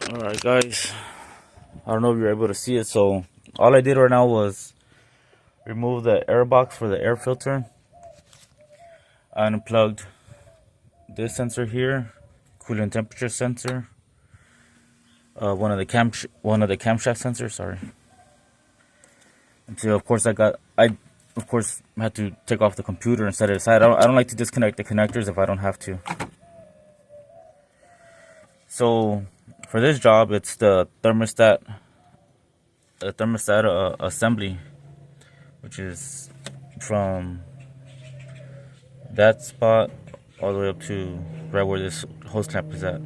Alright guys, I don't know if you're able to see it, so all I did right now was remove the air box for the air filter. I unplugged this sensor here, coolant temperature sensor, one of the camshaft sensors, sorry. And so of course I of course had to take off the computer and set it aside. I don't like to disconnect the connectors if I don't have to. So for this job, it's the thermostat assembly, which is from that spot all the way up to right where this hose clamp is at.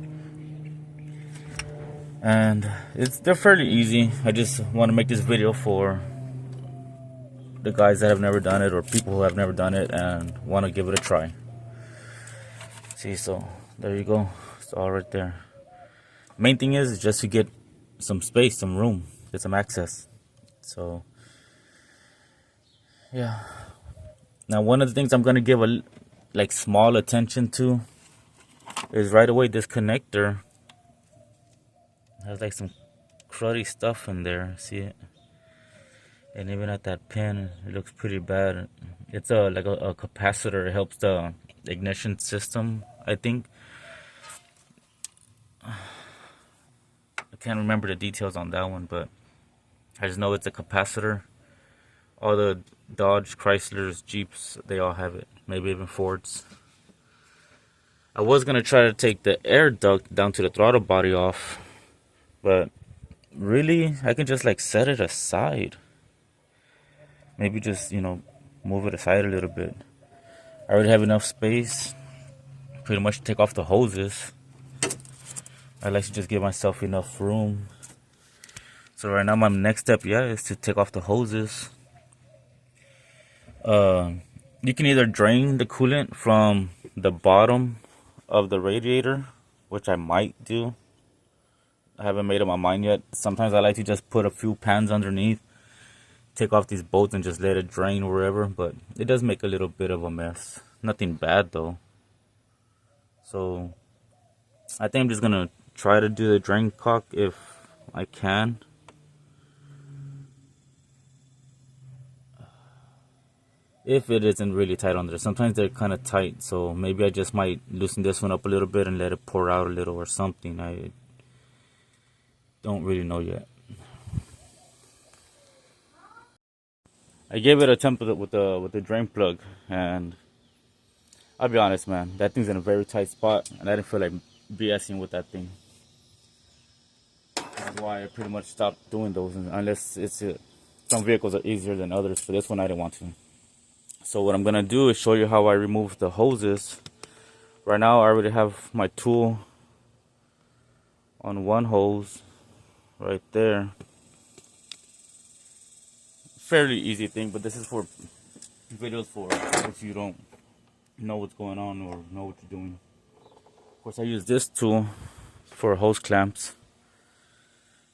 And they're fairly easy. I just want to make this video for the guys that have never done it, or people who have never done it and want to give it a try. See, so there you go. It's all right there. Main thing is just to get some space, some room, get some access. So yeah. Now one of the things I'm gonna give a small attention to is right away this connector has like some cruddy stuff in there. See it? And even at that pin, it looks pretty bad. It's a capacitor. It helps the ignition system, I think. I can't remember the details on that one, but I just know it's a capacitor. All the Dodge, Chryslers, Jeeps, they all have it. Maybe even Fords. I was gonna try to take the air duct down to the throttle body off, but really, I can just set it aside. Maybe just, move it aside a little bit. I already have enough space pretty much to take off the hoses. I like to just give myself enough room. So right now my next step, is to take off the hoses. You can either drain the coolant from the bottom of the radiator, which I might do. I haven't made up my mind yet. Sometimes I like to just put a few pans underneath, take off these bolts and just let it drain wherever, but it does make a little bit of a mess. Nothing bad though. So I think I'm just gonna try to do the drain cock if I can. If it isn't really tight on there. Sometimes they're kind of tight, so maybe I just might loosen this one up a little bit and let it pour out a little or something. I don't really know yet. I gave it a attempt with the drain plug, and I'll be honest, man, that thing's in a very tight spot, and I didn't feel like BSing with that thing. That's why I pretty much stopped doing those, unless it's some vehicles are easier than others. For this one, I didn't want to. So what I'm gonna do is show you how I remove the hoses. Right now, I already have my tool on one hose right there. Fairly easy thing, but this is for videos for if you don't know what's going on or know what you're doing. Of course, I use this tool for hose clamps.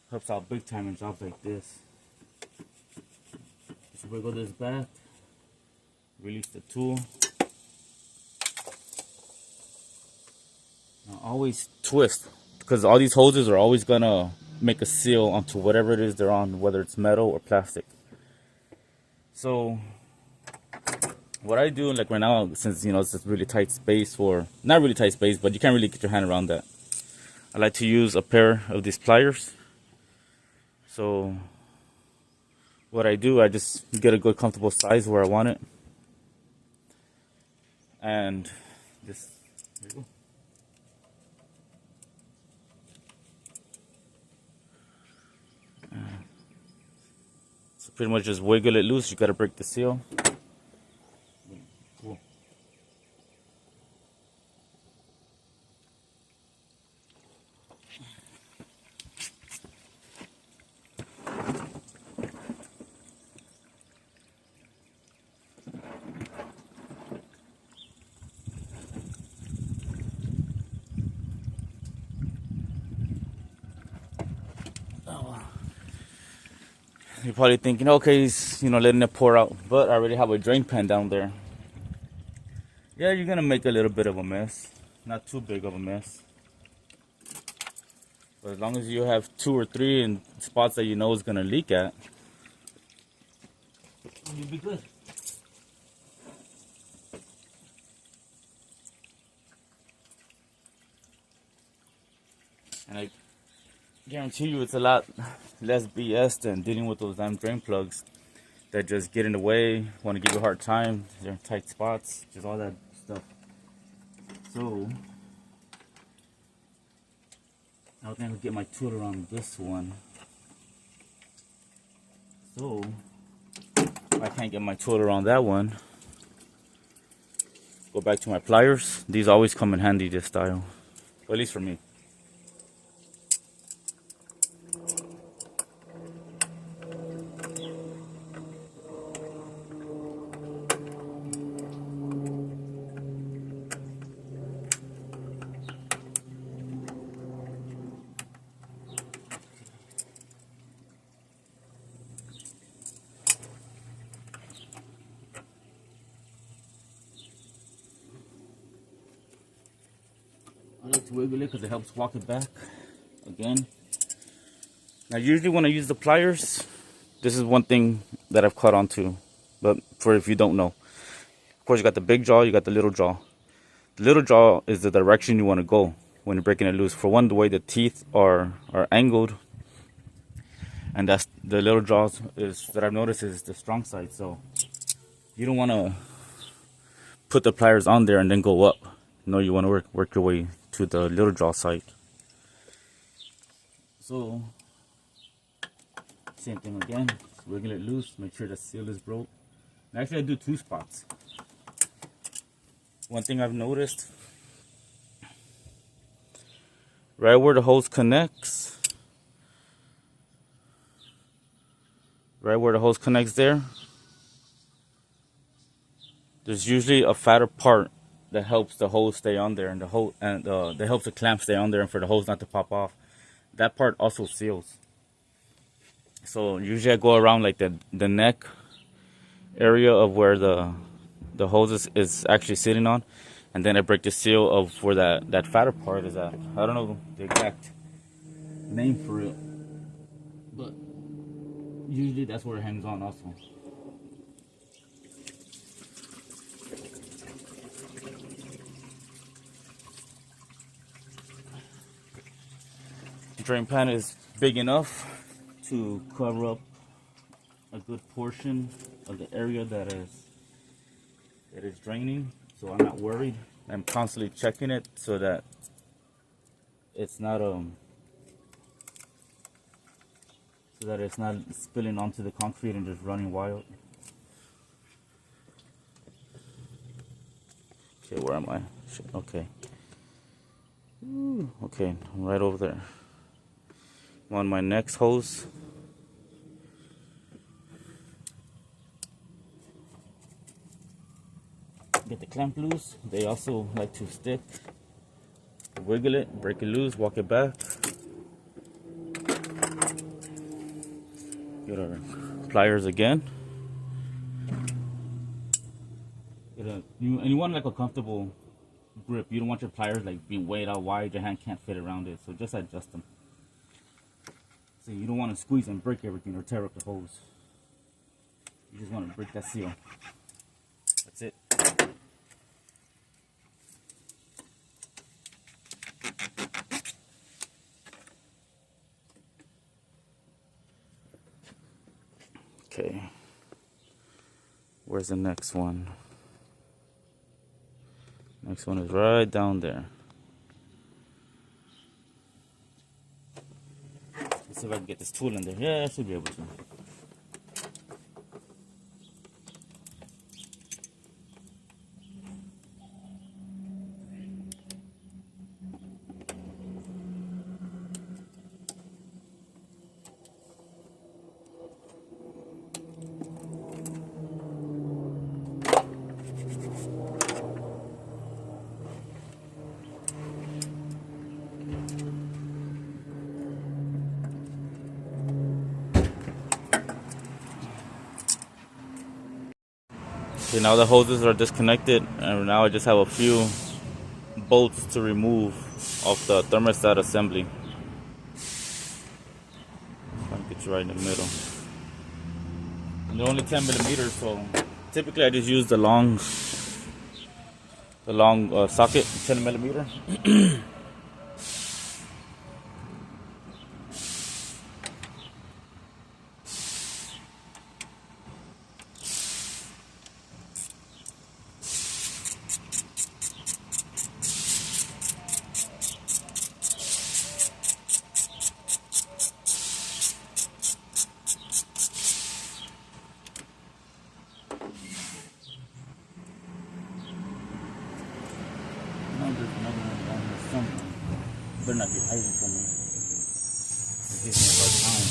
Helps out big time in jobs like this. Just wiggle this back, release the tool. Now always twist, because all these hoses are always gonna make a seal onto whatever it is they're on, whether it's metal or plastic. So what I do, right now, since it's this really tight space, or not really tight space, but you can't really get your hand around that, I like to use a pair of these pliers. So what I do, I just get a good comfortable size where I want it, and just, there you go. So pretty much just wiggle it loose. You gotta break the seal. Cool. You're probably thinking, okay, he's letting it pour out, but I already have a drain pan down there. Yeah, you're gonna make a little bit of a mess, not too big of a mess. But as long as you have 2 or 3 in spots that you know is gonna leak at, you'll be good. And I guarantee you it's a lot less BS than dealing with those damn drain plugs that just get in the way, want to give you a hard time, they're in tight spots, just all that stuff. So I think I'll get my tool around this one. So if I can't get my tool around that one, go back to my pliers. These always come in handy, this style, well, at least for me. I like to wiggle it because it helps walk it back again. Now usually when I use the pliers, this is one thing that I've caught on to, but for if you don't know. Of course, you got the big jaw, you got the little jaw. The little jaw is the direction you want to go when you're breaking it loose. For one, the way the teeth are angled, and that's the little jaw is that I've noticed is the strong side. So you don't want to put the pliers on there and then go up. No, you want to work your way to the little jaw side. So same thing again, just wiggle it loose, make sure the seal is broke. And actually I do 2 spots. One thing I've noticed, right where the hose connects, there, there's usually a fatter part that helps the hose stay on there, and that helps the clamp stay on there, and for the hose not to pop off. That part also seals. So usually I go around like the neck area of where the hose is actually sitting on, and then I break the seal of where that fatter part is at. I don't know the exact name for it, but usually that's where it hangs on also. The drain pan is big enough to cover up a good portion of the area that is draining, so I'm not worried. I'm constantly checking it so that it's not spilling onto the concrete and just running wild. Okay, where am I? Okay. Ooh, okay, I'm right over there. I'm on my next hose. Get the clamp loose. They also like to stick. Wiggle it, break it loose, walk it back. Get our pliers again. And you want like a comfortable grip. You don't want your pliers like being weighed out wide. Your hand can't fit around it. So just adjust them. So you don't want to squeeze and break everything or tear up the hose. You just want to break that seal. That's it. Okay. Where's the next one? Next one is right down there. Let's see if I can get this tool in there. Yeah, I should be able to. Okay, now the hoses are disconnected, and now I just have a few bolts to remove off the thermostat assembly. bolts right in the middle. And they're only 10 millimeters, so typically I just use the long socket, 10 millimeter. Better not be hiding from me. It gives me a hard time.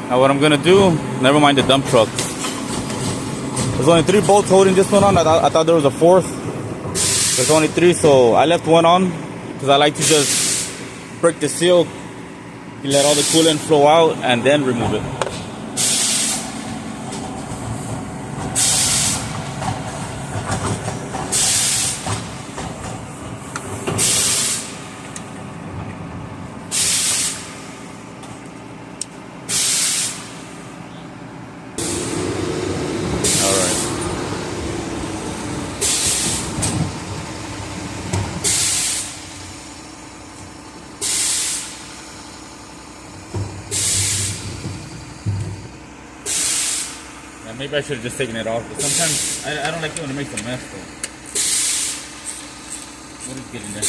Now what I'm gonna do, never mind the dump truck. There's only 3 bolts holding this one on. I thought there was a 4th. There's only 3, so I left one on because I like to just break the seal, let all the coolant flow out, and then remove it. Maybe I should have just taken it off, but sometimes I don't like it when it makes a mess, though. What is getting there?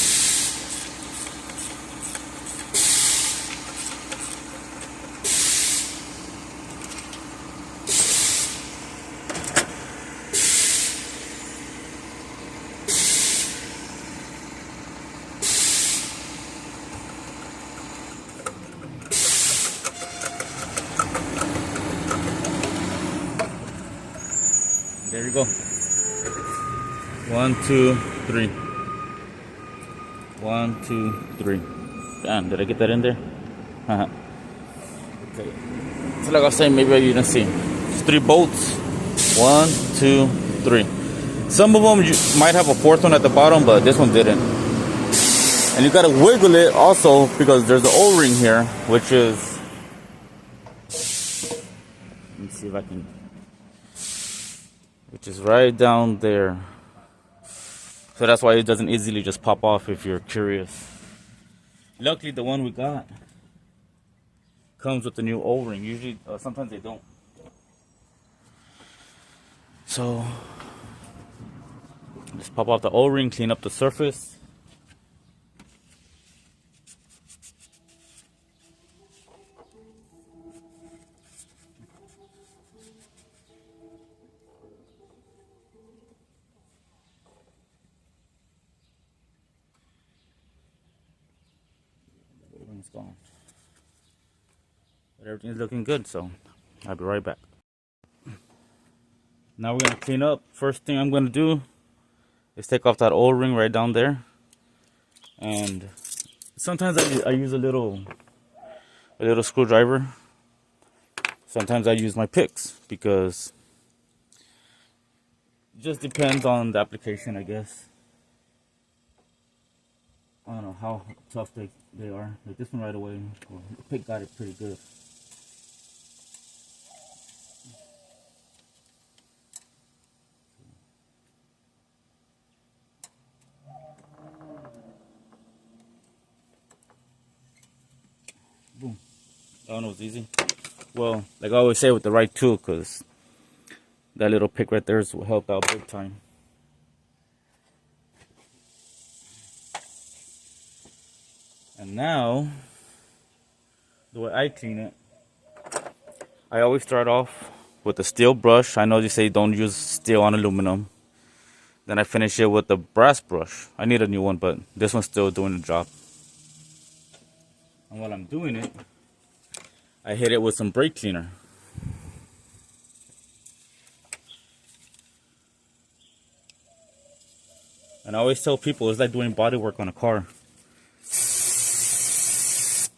There you go. 1, 2, 3. 1, 2, 3. Damn, did I get that in there? Okay. So like I was saying, maybe I didn't see. It's 3 bolts. 1, 2, 3. Some of them you might have a 4th one at the bottom, but this one didn't. And you gotta wiggle it also because there's an O-ring here, which is. Let me see if I can. Which is right down there. So that's why it doesn't easily just pop off if you're curious. Luckily the one we got comes with the new O-ring. Usually, sometimes they don't. So, just pop off the O-ring, clean up the surface. It's gone. But everything's looking good, so I'll be right back. Now we're gonna clean up. First thing I'm gonna do is take off that O-ring right down there. And sometimes I use a little screwdriver. Sometimes I use my picks because it just depends on the application, I guess. I don't know how tough they are. Like this one right away, well, the pick got it pretty good. That one was easy. Well, like I always say, with the right tool, because that little pick right there will help out big time. And now, the way I clean it, I always start off with a steel brush. I know they say don't use steel on aluminum. Then I finish it with the brass brush. I need a new one, but this one's still doing the job. And while I'm doing it, I hit it with some brake cleaner. And I always tell people it's like doing body work on a car.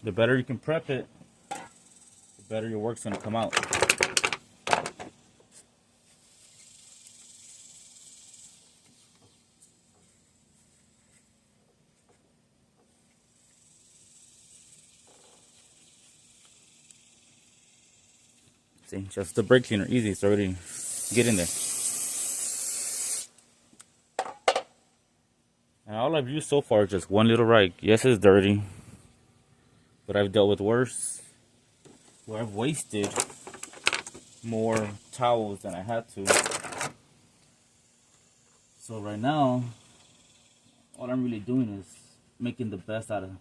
The better you can prep it, the better your work's gonna come out. See, just the brake cleaner, easy, it's already getting there. And all I've used so far is just one little rag. Yes, it's dirty, but I've dealt with worse, where I've wasted more towels than I had to. So right now, all I'm really doing is making the best out of,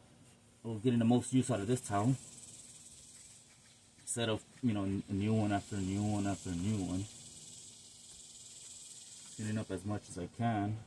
or getting the most use out of this towel. Instead of, you know, a new one after a new one after a new one. Cleaning up as much as I can.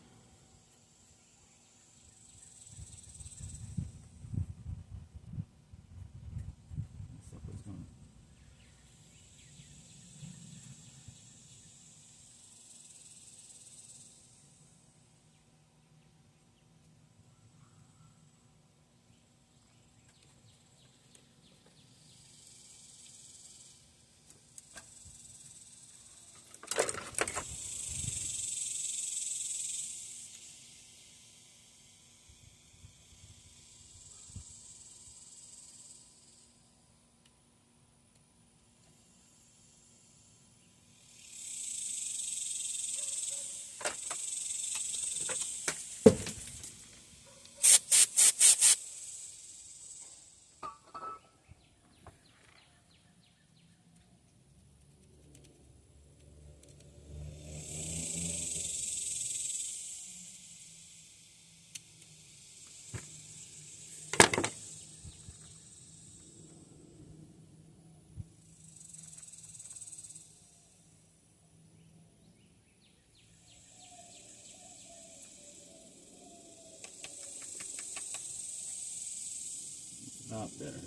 Not better.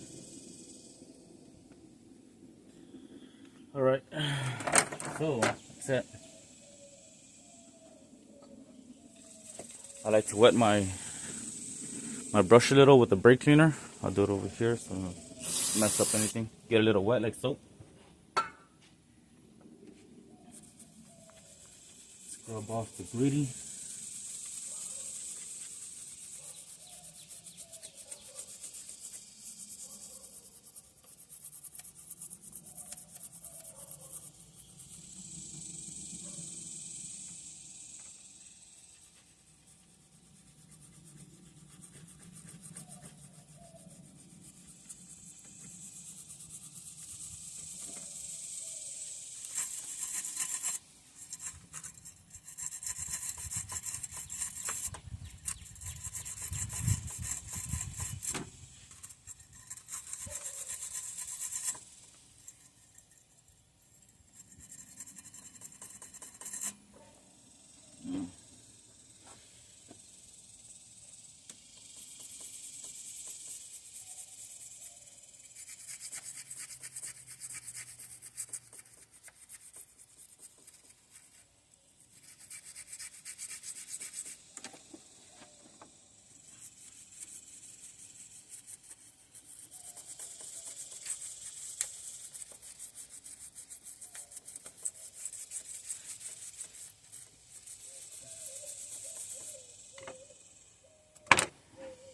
Alright, so that's it. I like to wet my brush a little with the brake cleaner. I'll do it over here so I don't mess up anything. Get a little wet like soap. Scrub off the gritty.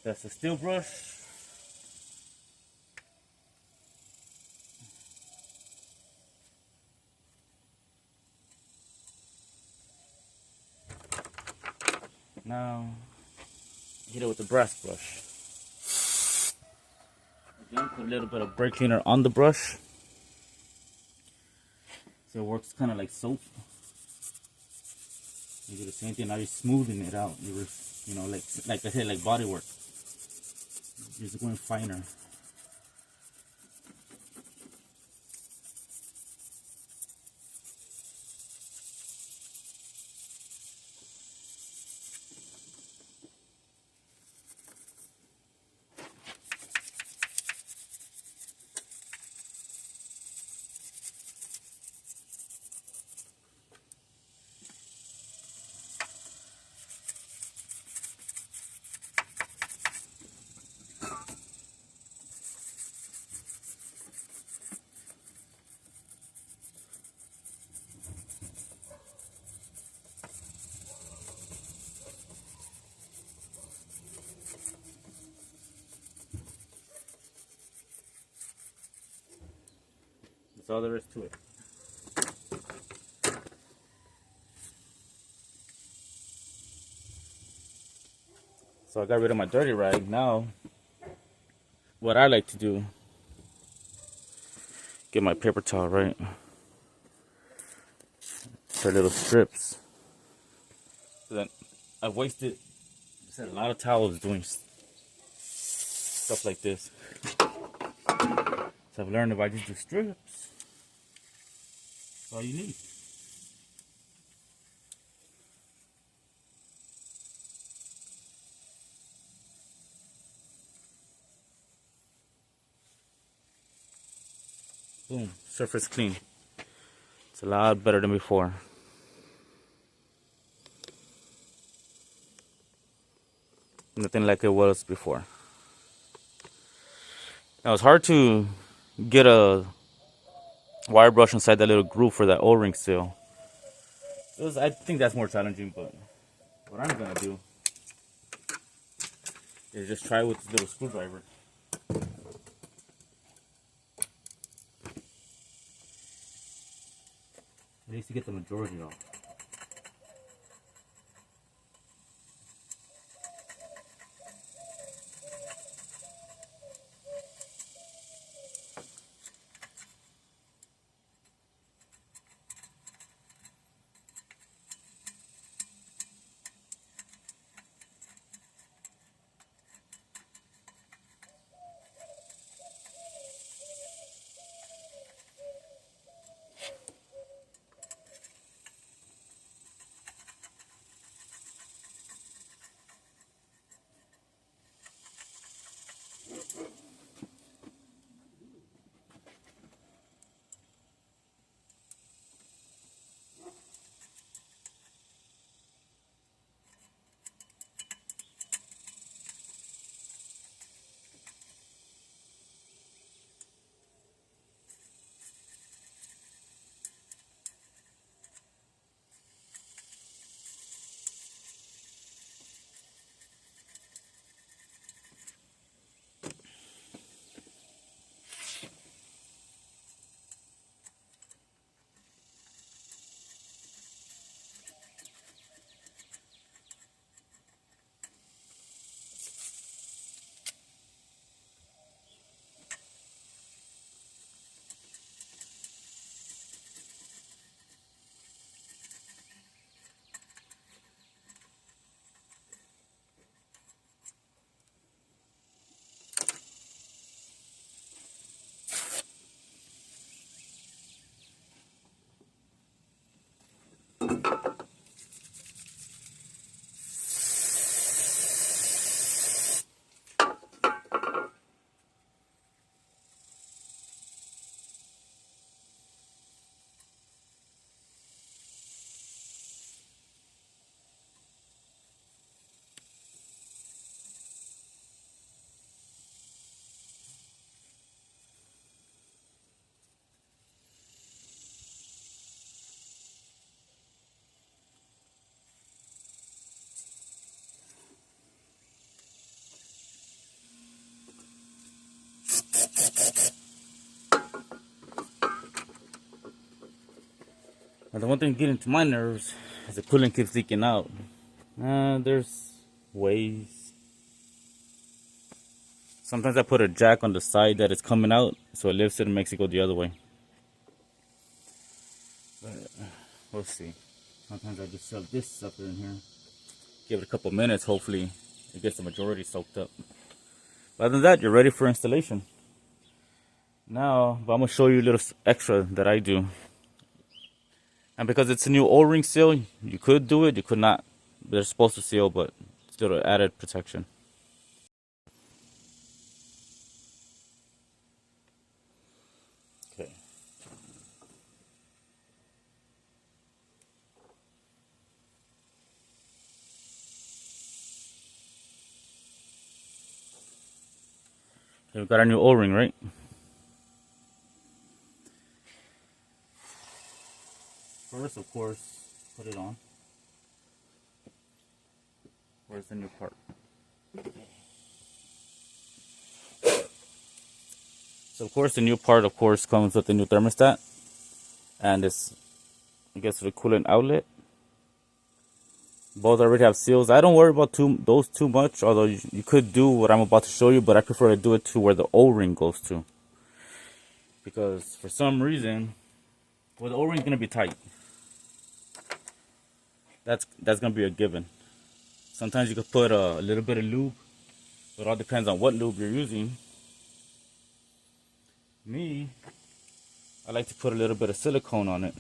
That's a steel brush. Now, hit it with the brass brush. Again, put a little bit of brake cleaner on the brush. So it works kind of like soap. You do the same thing. Now you're smoothing it out. You know, like I said, like body work. You're just going finer. That's all there is to it. So I got rid of my dirty rag. Now, what I like to do, get my paper towel, right? For little strips. So then I've wasted a lot of towels doing stuff like this. So I've learned if I just do strips, that's all you need. Boom, surface clean. It's a lot better than before. Nothing like it was before. Now it's hard to get a wire brush inside that little groove for that O-ring seal. I think that's more challenging, but what I'm gonna do is just try with this little screwdriver. At least to get the majority off. Now the one thing getting to my nerves is the coolant keeps leaking out. There's ways. Sometimes I put a jack on the side that it's coming out, so it lifts it and makes it go the other way. But we'll see. Sometimes I just shove this sucker in here. Give it a couple minutes, hopefully it gets the majority soaked up. But other than that, you're ready for installation. Now, I'm going to show you a little extra that I do. And because it's a new O-ring seal, you could do it, you could not. They're supposed to seal, but it's a little added protection. Okay. Okay, we got our new O-ring, right? First, of course, put it on. Where's the new part? So, of course, the new part, comes with the new thermostat. And this, I guess, the coolant outlet. Both already have seals. I don't worry about those too much, although you could do what I'm about to show you, but I prefer to do it to where the O-ring goes to. Because for some reason, well, the O-ring is going to be tight. That's going to be a given. Sometimes you could put a little bit of lube, but it all depends on what lube you're using. Me, I like to put a little bit of silicone on it.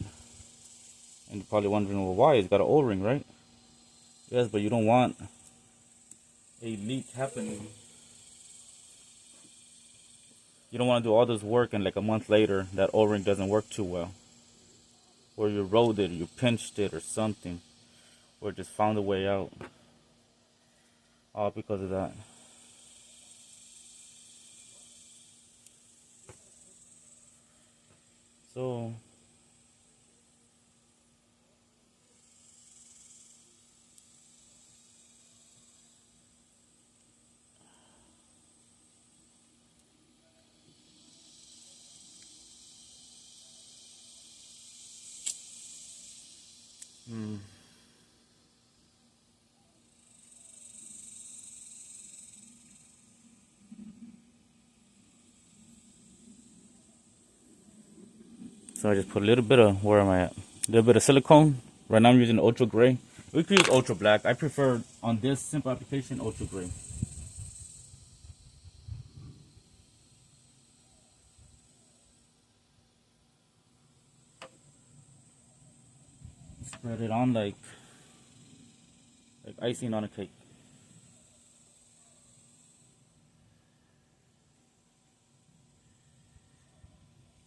And you're probably wondering, well, why? It's got an O-ring, right? Yes, but you don't want a leak happening. You don't want to do all this work and like a month later, that O-ring doesn't work too well. Or you rolled it, or you pinched it or something. Or just found a way out. All because of that. So I just put a little bit of, where am I at? A little bit of silicone. Right now I'm using ultra gray. We could use ultra black. I prefer, on this simple application, ultra gray. Spread it on like icing on a cake.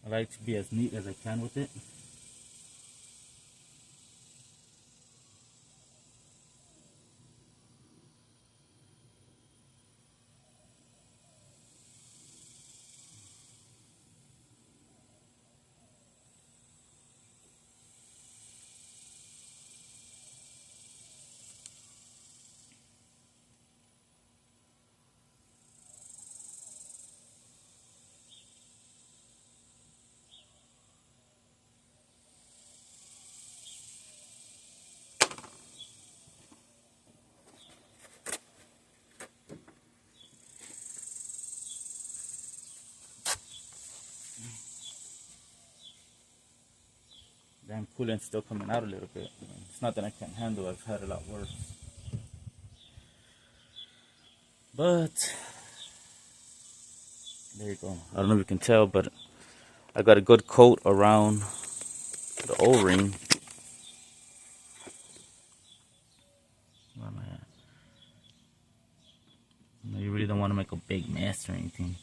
I like to be as neat as I can with it. Damn, coolant's still coming out a little bit. It's not that I can't handle it. I've had a lot worse. But there you go. I don't know if you can tell, but I got a good coat around the O-ring. Where am I at? You really don't want to make a big mess or anything.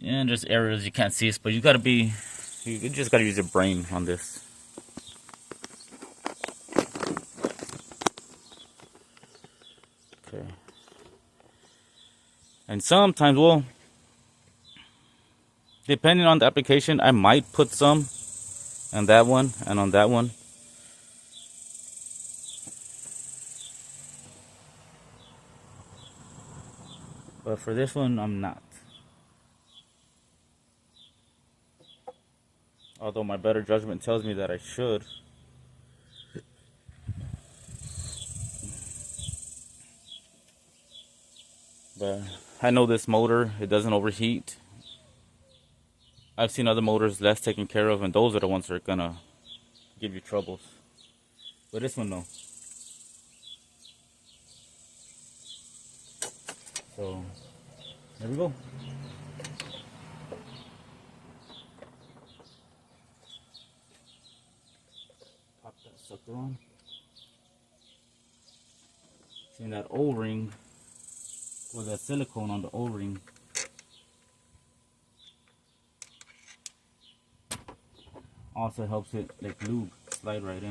And there's areas you can't see, but you just gotta use your brain on this. Okay. And sometimes, well, depending on the application, I might put some on that one and on that one. But for this one, I'm not. Although my better judgment tells me that I should. But I know this motor, it doesn't overheat. I've seen other motors less taken care of, and those are the ones that are gonna give you troubles. But this one, no. So, there we go. Pop that sucker on. See that O-ring, or that silicone on the O-ring. Also helps it, like lube, slide right in.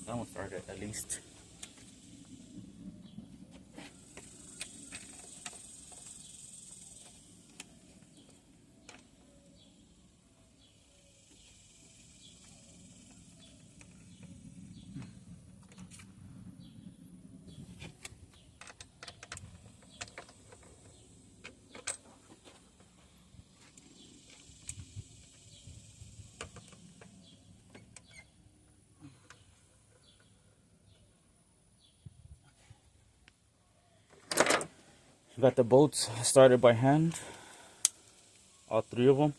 That one started at least. Got the bolts started by hand, all three of them.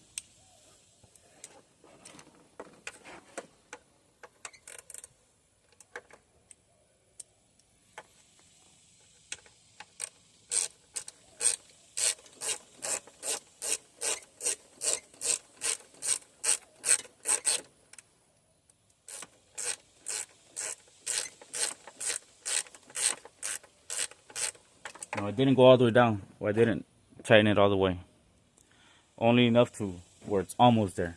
No, it didn't go all the way down. Well, I didn't tighten it all the way. Only enough to where it's almost there.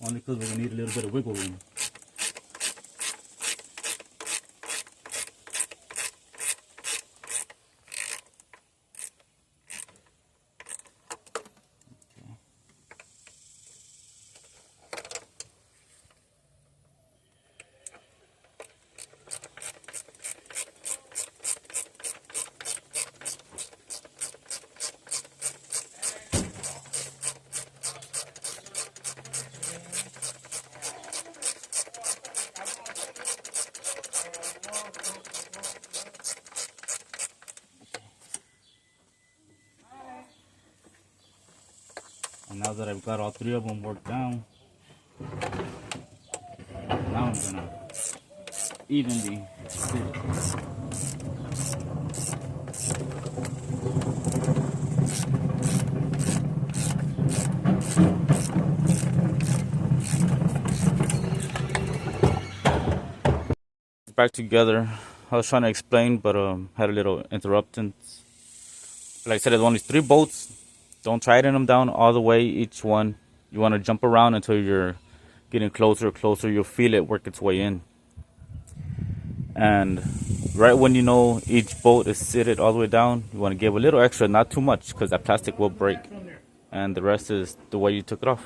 Only because we're going to need a little bit of wiggle room. And now that I've got all three of them worked down, now I'm gonna evenly sit it. Back together. I was trying to explain, but had a little interruptions. Like I said, there's only three bolts. Don't tighten them down all the way, each one. You want to jump around until you're getting closer. You'll feel it work its way in. And right when you know each bolt is seated all the way down, you want to give a little extra, not too much, because that plastic will break. And the rest is the way you took it off.